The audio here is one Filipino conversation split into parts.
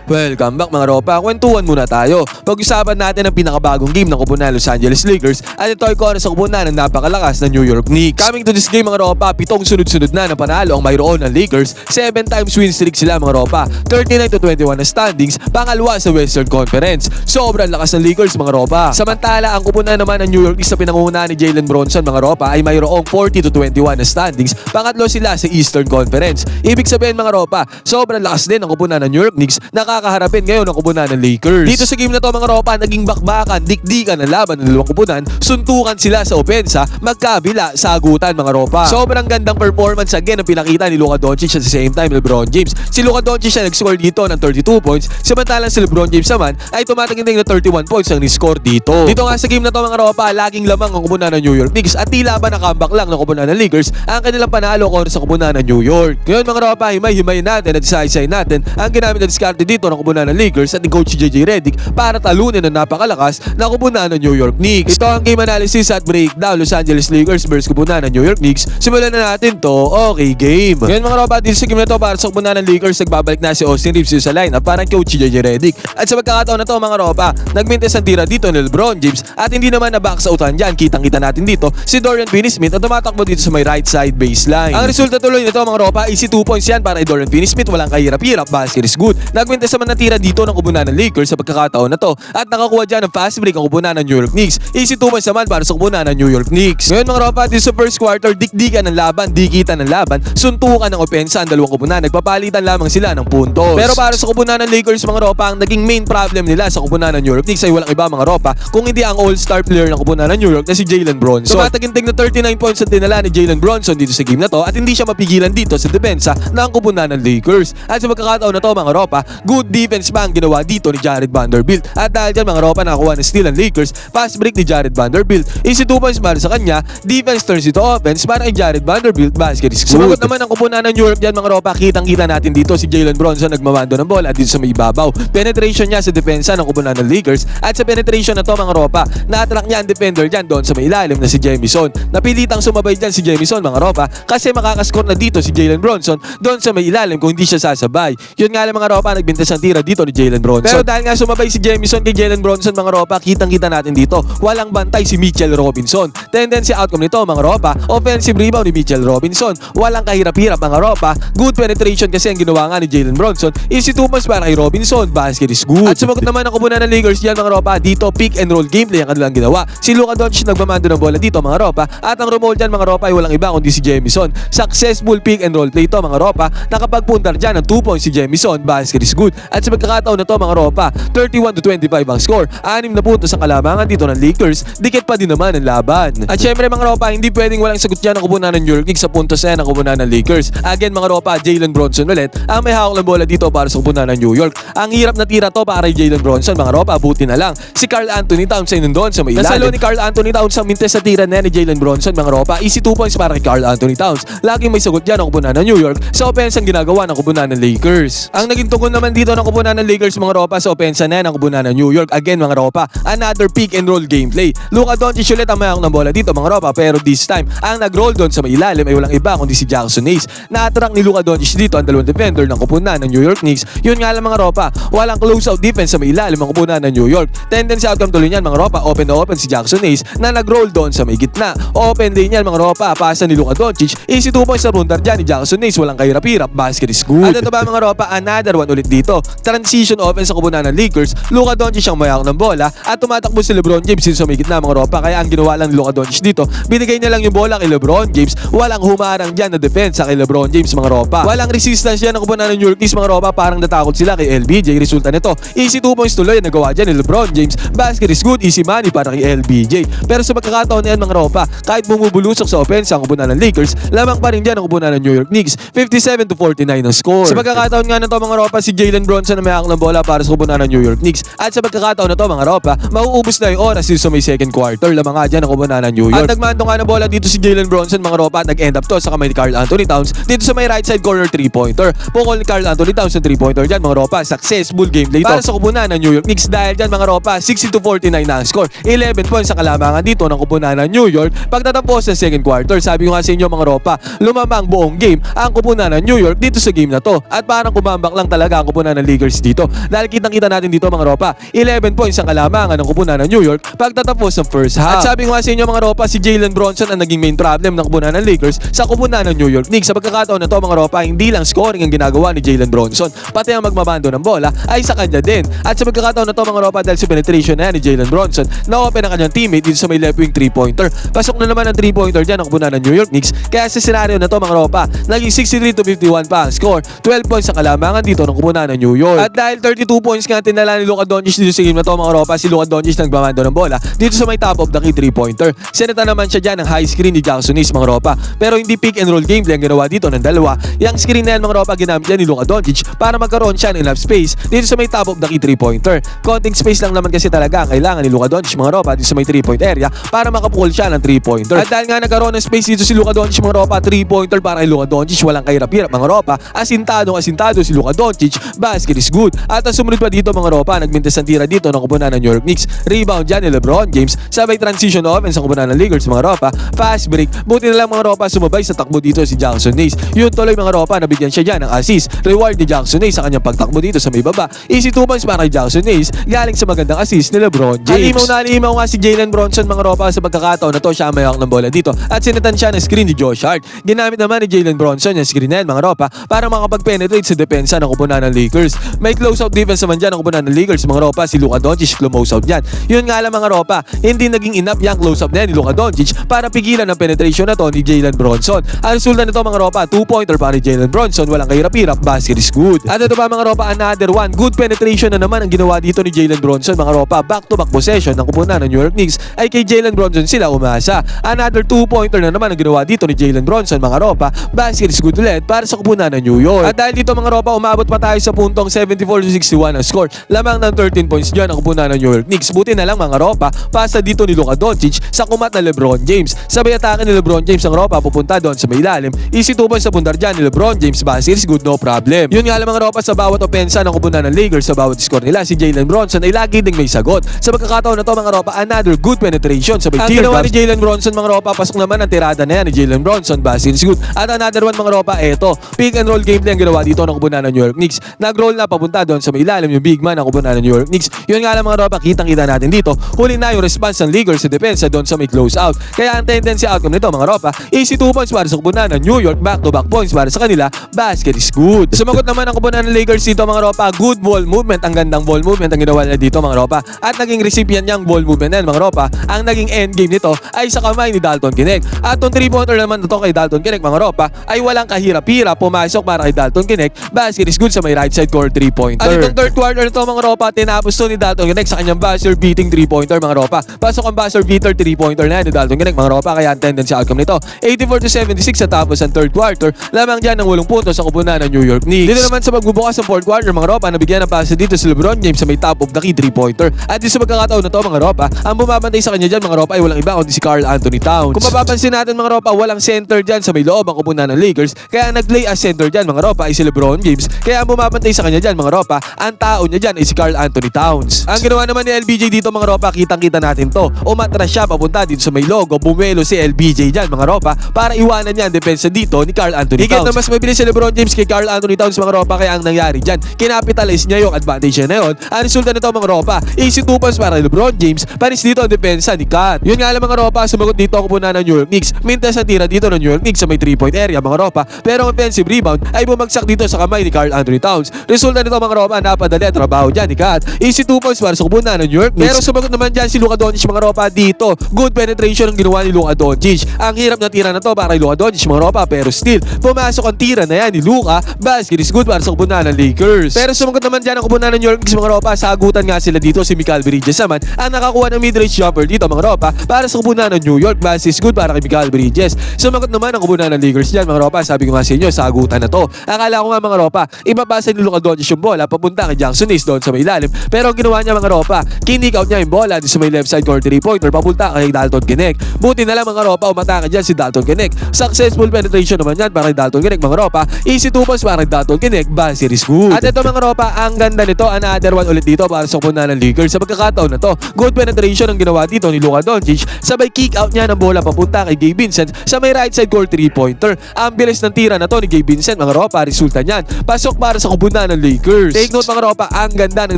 Welcome back mga ropa, kwentuhan muna tayo. Pag-usapan natin ang pinakabagong game ng kupunan Los Angeles Lakers at ito ay kontra sa kupunan ng napakalakas na New York Knicks. Coming to this game mga ropa, 7 sunod-sunod na panalo ang mayroon ng Lakers, 7 times win streak sila mga ropa, 39-21 na standings, pangalawa sa Western Conference. Sobrang lakas ng Lakers mga ropa. Samantala ang kupunan naman ng New York Knicks sa pinangungunahan ni Jalen Bronson mga ropa ay mayroong 40-21 na standings, pangatlo sila sa Eastern Conference. Ibig sabihin mga ropa, sobrang lakas din ang kupunan ng New York Knicks na kakaharapin ngayon ang kupunan ng Lakers. Dito sa game na to mga ropa, naging bakbakan, dikdikan ang laban ng dalawang kupunan, suntukan sila sa opensa, magkabila sa agutan mga ropa. Sobrang gandang performance again ang pinakita ni Luka Doncic at sa same time LeBron James. Si Luka Doncic siya nag-score dito ng 32 points, samantalang si LeBron James naman ay tumataginting na 31 points ang ni-score dito. Dito nga sa game na to mga ropa, laging lamang ang kupunan ng New York Knicks at tila ba nakambak lang ng kupunan ng Lakers ang kanilang panalo kontra sa kupunan ng New York. Ngayon mga ropa, himay-himay natin at isa-isay natin ang ginamit na diskarte dito ng kupunan ng Lakers at ni Coach JJ Redick para talunin ang napakalakas na kupunan ng New York Knicks. Ito ang game analysis at breakdown Los Angeles Lakers versus kupunan ng New York Knicks. Simulan na natin to. Okay, game. Ngayon mga ropa, dito sa game na to para sa kupunan ng Lakers, nagbabalik na si Austin Reeves sa lineup para Coach JJ Redick. At sa pagkakataon na to mga ropa, nagmintes ang tira dito ni LeBron James at hindi naman na-box outan dyan. Kitang-kita natin dito si Dorian Finney-Smith at tumatakbo dito sa may right side baseline. Ang resulta tuloy nito mga ropa, easy 2 points yan para kay Dorian Finney-Smith. Walang kahirap-hirap, basket is good. Nagmintes naman ang tira dito ng kupunan ng Lakers sa pagkakataon na to at nakakuha dyan ng fast break ang kupunan ng New York Knicks. Easy 2 points naman para sa kupunan ng New York Knicks. Ngayon mga ropa, dito sa first quarter, dikdikan ng laban, dikitan ng laban, suntukan ng opensa ang dalawang kupunan, nagpapalitan lamang sila ng puntos. Pero para sa kupunan ng Lakers mga ropa, ang naging main problem nila sa kupunan ng New York Knicks ay walang iba mga ropa kung hindi ang all-star player ng kupunan ng New York na si Jalen Bronson. Tumataginting na 39 points ang dinala ni Jalen Bronson dito sa game na to at hindi siya mapigilan dito sa depensa ng kupunan ng Lakers. At sa pagkakataon na to mga ropa, good defense pa ang ginawa dito ni Jared Vanderbilt. At dahil dyan mga ropa, nakakuha ng steal ang Lakers, fast break ni Jared Vanderbilt. Easy 2 points para sa kanya, defense turns into offense para kay Jared Vanderbilt, basket is good. Sumagot naman ang kupunan ng New York dyan mga ropa, kitang-kita natin dito si Jalen Bronson nagmamando ng bola dito sa may ibabaw. Penetration niya sa depensa ng kupunan ng Lakers at sa penetration na to mga ropa, na-attract niya ang defender dyan doon sa may ilalim na si Jamison. Napilitang sumabay dyan si Jamison mga ropa kasi makakascore na dito si Jalen Bronson doon sa may ilalim kung hindi siya sasabay. Yun nga lang mga ropa, nagbintas ang tira dito ni Jalen Bronson. Pero dahil nga sumabay si Jamison kay Jalen Bronson mga ropa, kitang-kita natin dito, walang bantay si Mitchell Robinson. Tendency outcome nito mga ropa, offensive rebound ni Mitchell Robinson. Walang kahirap-hirap mga ropa, good penetration kasi ang ginawa nga ni Jalen Bronson. Easy 2 points para kay Robinson, basket is good. At sumagot naman ang kupunan ng Lakers yan mga ropa, dito pick and roll gameplay ang kanilang ginawa. Si Luka Doncic nagmamando ng bola dito mga ropa at ang rumol dyan mga ropa ay walang iba kundi si Jamison. Successful pick and roll play to mga ropa, nakapagpuntar dyan ng 2 points si Jamison, basket is good. At sa pagkakataon na to mga ropa, 31-25 ang score, 6 na puntos ang kalamangan dito ng Lakers, dikit pa din naman ang laban. At syempre mga ropa, hindi pwedeng walang sagot dyan ang kupunan ng New York Knicks sa puntos na yan ang kupunan ng Lakers. Again mga ropa, Jalen Bronson ulit ang may hawak ng bola dito para sa kupunan ng New York. Ang hirap na tira to para kay Jalen Bronson mga ropa, buti na lang si Karl Anthony Towns ay nandun sa may ilalim. Nasalo ni Karl Anthony Towns ang mintes sa tira na ni Jalen Bronson mga ropa, easy 2 points para kay Karl Anthony Towns. Laging may sagot dyan ang kupunan ng New York sa opensa ang ginagawa ng kupunan ng Lakers. Ang naging tungkol naman dito ng kupunan ng Lakers mga ropa sa opensa na yan ang kupunan ng New York. Again mga ropa, another pick and roll gameplay. Luka Doncic ulit ang mayroong ng bola dito mga ropa, pero this time ang nag-roll doon sa may ilalim ay walang iba kundi si Jackson Hayes. Na-attract ni Luka Doncic dito ang dalawang defender ng kupunan ng New York Knicks. Yun nga lang mga ropa, walang close-out defense sa may ilalim ang kupunan ng New York. Tendency outcome tuloy niyan mga ropa, open na open si Jackson Hayes na nag-roll doon sa may gitna. Open din yan mga ropa, pasa ni Luka Doncic, easy 2 points sa rundar dyan ni Jackson Hayes, walang kahirap-hirap, basket is good. At ito ba mga ropa, another one ulit dito, transition offense sa kupunan ng Lakers. Luka Doncic ang mayawak ng bola at tumatakbo si LeBron James dito sa may gitna mga ropa, kaya ang ginawa lang ni Luka Doncic dito, binigay niya lang yung bola kay LeBron James, walang humarang dyan na defense kay LeBron James mga ropa. Walang resistance yan ng kupunan ng New York Knicks mga ropa, parang natakot sila kay LBJ. Resulta nito, easy 2 points tuloy ang nagawa dyan ni LeBron James, basket is good, easy money para kay LBJ. Pero sa pagkakataon na yan mga ropa, kahit bumubulusok sa offense ang kupunan ng Lakers, lamang pa rin dyan ang kupunan ng New York Knicks, 57-49 ang score. Sa pagkakataon nga na to mga ropa, si Jalen Bronson na may hawak ng bola para sa kupunan ng New York Knicks. At sa pagkakataon na to mga ropa, mauubos na yung oras dito sa may second quarter, lamang nga dyan ang kupunan ng New York. At nagmando nga ng bola dito si Jalen Bronson mga ropa at nag-end up to sa kamay ni Karl Anthony Towns dito sa may right side corner 3-pointer. Pukol ni Karl Anthony Towns ng 3-pointer dyan mga ropa, successful gameplay para sa kupunan ng New York Knicks. Dahil dyan mga ropa, 60-49 na ang score, 11 points sa kalamangan dito ng kupunan ng New York. Pagtatapos ng second quarter, sabi ko nga sa inyo mga ropa, lumamang buong game ang kupunan ng New York dito sa game na to. At parang kumambak lang talaga ang kupunan kupunan ng Lakers dito. Dahil kitang-kita natin dito mga ropa, 11 points ang kalamangan ng kupunan ng New York pagtatapos ng first half. At sabi ko nga sa inyo mga ropa, si Jalen Bronson ang naging main problem ng kupunan ng Lakers sa kupunan ng New York Knicks. Sa pagkakataon na to mga ropa, hindi lang scoring ang ginagawa ni Jalen Bronson, pati ang magmamando ng bola ay sa kanya din. At sa pagkakataon na to mga ropa, dahil sa penetration na yan ni Jalen Bronson, na-open ang kanyang teammate dito sa may left wing 3-pointer. Pasok na naman ang 3-pointer dyan ang kupunan ng New York Knicks. Kaya sa scenario na to mga ropa, naging 63-51 pa ang score, 12 points sa kalamangan dito ng kupunan ng New York. At dahil 32 points nga tinala ni Luka Doncic dito sa game na to mga ropa, si Luka Doncic nagmamando ng bola dito sa may top of the key 3-pointer. Sineta naman siya dyan ng high screen ni Jackson Hayes mga ropa. Pero hindi pick and roll gameplay ang ginawa dito ng dalawa. Yang screen na yan mga ropa, ginamit yan ni Luka Doncic para magkaroon siya ng enough space dito sa may top of the key 3-pointer. Konting space lang naman kasi talaga ang kailangan ni Luka Doncic mga ropa dito sa may 3-point area para makapukol siya ng 3-pointer. At dahil nga nagkaroon ng space dito si Luka Doncic mga ropa, 3-pointer para kay Luka Doncic, walang kahirap-hirap mga ropa. Asintado si Luka Doncic, basket is good. At ang sumunod pa dito mga ropa, nagmintas ng tira dito ng kupunan ng New York Knicks. Rebound dyan ni LeBron James, sabay transition offense sa kupunan ng Lakers mga ropa. Fast break, buti na lang mga ropa, sumabay sa takbo dito si Jackson Hayes. Yun tuloy mga ropa, nabigyan siya dyan ng assist. Reward ni Jackson Hayes sa kanyang pagtakbo dito sa may baba. Easy 2 points para kay Jackson Hayes, galing sa magandang assist ni LeBron James. Halimaw nga si Jalen Bronson mga ropa sa pagkakataon na to, siya may hawak ng bola dito at sinetan siya ng screen ni Josh Hart. Ginamit naman ni Jalen Bronson yung screen na yan mga ropa para makapag-penetrate sa depensa ng kupunan ng Lakers. May close-out defense naman dyan ng kupunan ng Lakers mga ropa, si Luka Doncic close-out dyan. Yun nga lang mga ropa, hindi naging enough yung close-up na yan ni Luka Doncic para pigilan ang penetration na to ni Jalen Bronson. Ang resulta nito mga ropa, 2-pointer para ni Jalen Bronson, walang kahirap-hirap, basket is good. At ito ba mga ropa, another one, good penetration na naman ang ginawa dito ni Jalen Bronson mga ropa. Back-to-back possession ng kupunan ng New York Knicks ay kay Jalen Bronson sila umasa. Another 2-pointer na naman ang ginawa dito ni Jalen Bronson mga ropa, basket is good ulit para sa kupunan ng New York. At dahil dito mga ropa, umabot pa tayo sa puntong 74-61 ang score. Lamang ng 13 points dyan ang kupunan ng New York Knicks. Buti na lang mga ropa, pasa dito ni Luka Doncic sa kumat na LeBron James. Sabay atake ni LeBron James ang ropa, pupunta doon sa may ilalim. Easy 2 points sa bundar dyan ni LeBron James, basket is good, no problem. Yun nga lang mga ropa, sa bawat opensa ng kupunan ng Lakers, sa bawat score nila, si Jalen Bronson ay lagi ding may sagot. Sa pagkakataon na to mga ropa, another good penetration sa ang ginawa ni Jalen Bronson mga ropa, pasok naman ang tirada na yan ni Jalen Bronson, basket is good. At another one mga ropa, eto, pick and roll gameplay ang ginawa dito ng kupunan ng New York Knicks. Nag-roll na papunta doon sa may ilalim yung big man ng kupunan ng New York Knicks. Yun nga lang mga ropa, kitang-kita natin dito, huli na yung response ng Lakers sa depensa doon sa may close out. Kaya ang tendency outcome nito mga ropa, easy 2 points para sa kupunan ng New York, back-to-back points para sa kanila, basket is good. Sumagot naman ang kupunan ng Lakers dito mga ropa, good ball movement, ang gandang ball movement ang ginawa nila dito mga ropa. At naging recipient niyang ball movement na yan mga ropa, ang naging end game nito ay sa kamay ni Dalton Knecht. At yung 3-pointer naman na to kay Dalton Knecht mga ropa, ay walang kahirap-hirap, pumasok para kay Dalton Knecht, basket is good sa may right side court 3-pointer. At itong third quarter nito mga ropa, tinapos to ni Dalton Knecht sa kanyang buzzer beating 3-pointer mga ropa. Pasok ang buzzer beater 3-pointer na yan ni Dalton Knecht mga ropa, kaya ang tendency outcome nito 84-76 sa tapos ang third quarter. Lamang dyan ng 8 puntos sa kupunan ng New York Knicks. Dito naman sa pagbubukas ng fourth quarter mga ropa, nabigyan ng pasa dito si LeBron James sa may top of the key 3-pointer. At di sa pagkakataon na to mga ropa, ang bumabantay sa kanya dyan mga ropa ay walang iba kundi si Karl Anthony Towns. Kung mapapansin natin mga ropa, walang center dyan sa may loob ang kupunan ng Lakers, kaya nag-play as center dyan mga ropa ay si LeBron James. Kaya ang bumabantay sa kanya dyan mga ropa, ang tao niya dyan ay si Karl Anthony Towns. Ang ginawa naman ni LBJ dito mga ropa, kitang-kita natin to. Umatras siya papunta dito sa may logo, bumuelo si LBJ dyan mga ropa para iwanan niya ang depensa dito ni Karl Anthony Towns. Higit na mas mabilis si LeBron James kay Karl Anthony Towns mga ropa, kaya ang nangyari dyan, kinapitalize niya yung advantage niya na yun. Ang resulta nito mga ropa, easy 2 points para LeBron James, panis dito ang depensa ni Kat. Yun nga lang mga ropa, sumagot dito ako muna ng New York Knicks. Mintas ang tira dito ng New York Knicks sa may 3-point area mga ropa, pero ang offensive rebound ay bumagsak dito sa kamay ni Karl Anthony Towns. Resulta nito mga ropa, napadali ang trabaho dyan ni Kat. Easy 2 points para sa kupunan ng New York Knicks. Pero sumagot naman dyan si Luka Doncic mga ropa dito. Good penetration ang ginawa ni Luka Doncic. Ang hirap na tira na to para kay Luka Doncic mga ropa, pero still, pumasok ang tira na yan ni Luka, basket is good para sa kupunan ng Lakers. Pero sumagot naman dyan ang kupunan ng New York Knicks mga ropa, sagutan nga sila dito si Mikal Bridges naman ang nakakuha ng mid-range jumper dito mga ropa para sa kupunan ng New York, basket is good para kay Mikal Bridges. Sumagot naman ang kupunan ng Lakers dyan mga ropa, sabi ko nga sa inyo, sagutan na to. Akala ko nga mga ropa, ibabasa ni Luka Doncic yung bola papunta kay Jackson Hayes doon sa may ilalim, pero ang ginawa niya mga ropa, kinik out niya yung bola dito sa may left side court 3-pointer papunta kay Dalton Knecht. Buti na lang mga ropa, umatake dyan si Dalton Knecht. Successful penetration naman yan para kay Dalton Knecht mga ropa, easy 2 points para kay Dalton Knecht, basket is good. At ito mga ropa, ang ganda nito, another one ulit dito para sa kupunan ng Lakers. Sa pagkakataon na to, good penetration ang ginawa dito ni Luka Doncic, sabay kick out niya ng bola papunta kay Gabe Vincent sa may right side court 3-pointer. Ang bilis ng tira na to ni Gabe Vincent mga ropa, resulta niyan, pasok para sa kupunan kupunan ng Lakers. Take note mga ropa, ang ganda ng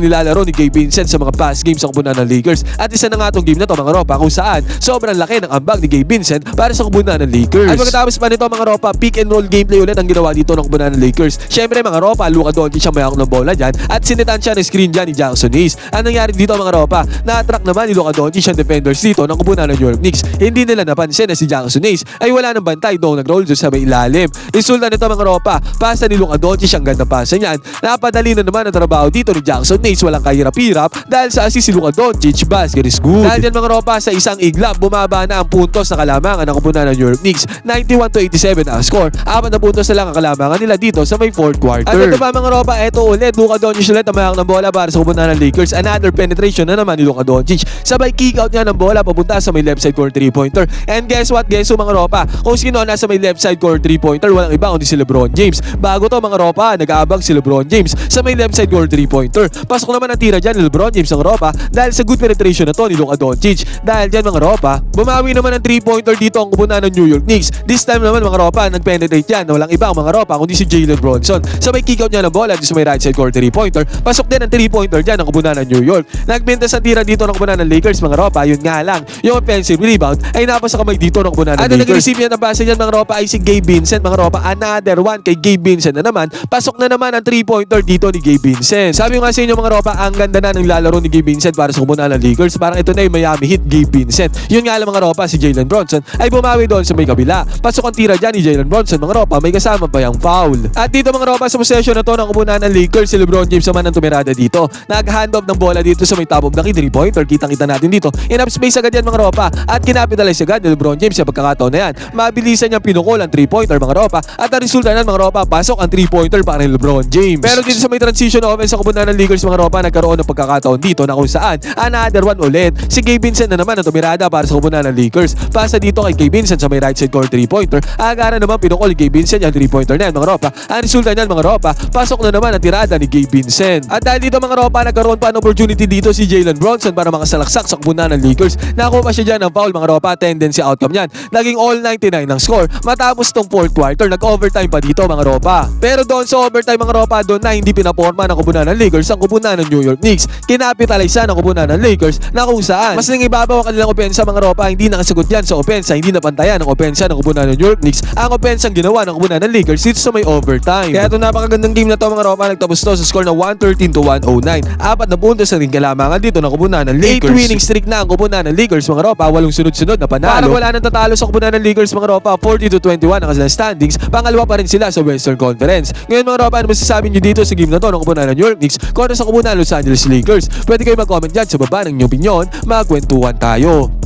nilalaro ni Gabe Vincent sa mga past games sa kupunan ng Lakers. At isa na nga tong game na to mga ropa kung saan sobrang laki ng ambag ni Gabe Vincent para sa kupunan ng Lakers. At pagkatapos pa nito mga ropa, pick and roll gameplay ulit ang ginawa dito ng kupunan ng Lakers. Syempre mga ropa, Luka Doncic ang mayroon ng bola dyan at sinitan siya ng screen dyan ni Jackson Hayes. Ang nangyari dito mga ropa, na-attract naman ni Luka Doncic ang defenders dito ng kupunan ng New York Knicks. Hindi nila napansin na si Jackson Hayes ay wala ng bantay doon nag-roll sa may ilalim. Resulta nito mga ropa, pasa ni Luka Doncic ang ganda pasa niyan. Napadali na naman ang trabaho dito ni Jackson Hayes, walang kahirap-hirap dahil sa assist si Luka Doncic, basket is good. Dahil dyan mga ropa, sa isang iglap, bumaba na ang puntos na kalamangan ng kupunan ng New York Knicks. 91-87 ang score. 4 na puntos na lang ang kalamangan nila dito sa may fourth quarter. At ito pa mga ropa, eto ulit, Luka Doncic ulit ang mayroon ng bola para sa kupunan ng Lakers. Another penetration na naman ni Luka Doncic. Sabay kick out niya ng bola papunta sa may left side court 3-pointer. And guess what? Guess who mga ropa? Kung sino nasa may left side court 3-pointer, walang iba kundi si LeBron James. Bago to mga ropa, nag-aabang si LeBron James sa may left side court 3-pointer. Pasok naman ang tira dyan ni LeBron James mga ropa dahil sa good penetration na to ni Luka Doncic. Dahil dyan mga ropa, bumawi naman ang 3-pointer dito ang kupunan ng New York Knicks. This time naman mga ropa, nag-penetrate yan na walang iba ang mga ropa kundi si Jalen Bronson. Sabay kick out niya ng bola sa may right side court 3-pointer. Pasok din ang 3-pointer dyan ang kupunan ng New York. Nagbintas ang tira dito ng kupunan ng Lakers mga ropa. Yun nga lang, yung offensive rebound ay napasa kamay dito ng kupunan ng Lakers. At nag-receive yan ang base niyan mga ropa ay si Gabe Vincent mga ropa. Another one kay Gabe Vincent na naman. Pasok na naman ang 3-pointer dito ni Gabe Vincent. Sabi ko nga sa inyo mga ropa, ang ganda na ng lalaro ni Gabe Vincent para sa kupunan ng Lakers. Parang ito na yung Miami Heat Gabe Vincent. Yun nga lang mga ropa, si Jalen Bronson ay bumawi doon sa may kabila. Pasok ang tira dyan ni Jalen Bronson mga ropa, may kasama pa yung foul. At dito mga ropa, sa possession na to ng kupunan ng Lakers, si LeBron James naman ang tumirada dito. Nag-handoff ng bola dito sa may top of the key 3-pointer. Kitang-kita natin dito. Enough space agad yan mga ropa at kinapitalize agad ni LeBron James sa pagkakataon na yan. Mabilisan niyang pinukol ang 3-pointer mga ropa at ang resulta ng mga ropa, pasok ang 3-pointer para ni LeBron James. Pero dito sa may transition offense sa kupunan ng Lakers mga ropa, nagkaroon ng pagkakataon dito na kung saan another one ulit. Si Gabe Vincent na naman ang tumirada para sa kupunan ng Lakers. Pasa dito kay Gabe Vincent sa may right side court 3-pointer. Agara naman pinukol ni Gabe Vincent yung 3-pointer na yan mga ropa. Ang resulta niyan mga ropa, pasok na naman ang tirada ni Gabe Vincent. At dahil dito mga ropa, nagkaroon pa ng opportunity dito si Jalen Bronson para makasalaksak sa kupunan ng Lakers. Nakuha pa siya dyan ng foul mga ropa, tendency outcome niyan. Naging all 99 ng score. Matapos tong fourth quarter, nag-overtime pa dito mga ropa. Pero doon sa overtime mga ropa, doon na hindi pinaporma ng kupunan ng Lakers ang kupunan ng New York Knicks. Kinapitalize ng kupunan ng Lakers na kung saan mas nangibabaw ang kanilang opensa mga ropa, hindi nakasagot yan sa opensa, hindi napantayan ang opensa ng kupunan ng New York Knicks. Ang opensa ang ginawa ng kupunan ng Lakers dito sa may overtime. Kaya ito napakagandang game na to mga ropa, nagtapos to sa score na 113-109. 4 na puntos na rin kalamangan dito ng kupunan ng Lakers. 8 winning streak na ang kupunan ng Lakers mga ropa, 8 sunod-sunod na panalo. Parang wala nang tatalo sa kupunan ng Lakers mga ropa, 40-21 ang kanilang standings. Pangalawa pa rin sila sa Western Conference. Ngayon mga ropa, ano masasabi nyo dito sa game na to ng kupunan ng New York Knicks kontra sa kupunan ng Los Angeles Lakers? Pwede kayo mag-comment dyan sa baba ng inyong opinion, magkwentuhan tayo.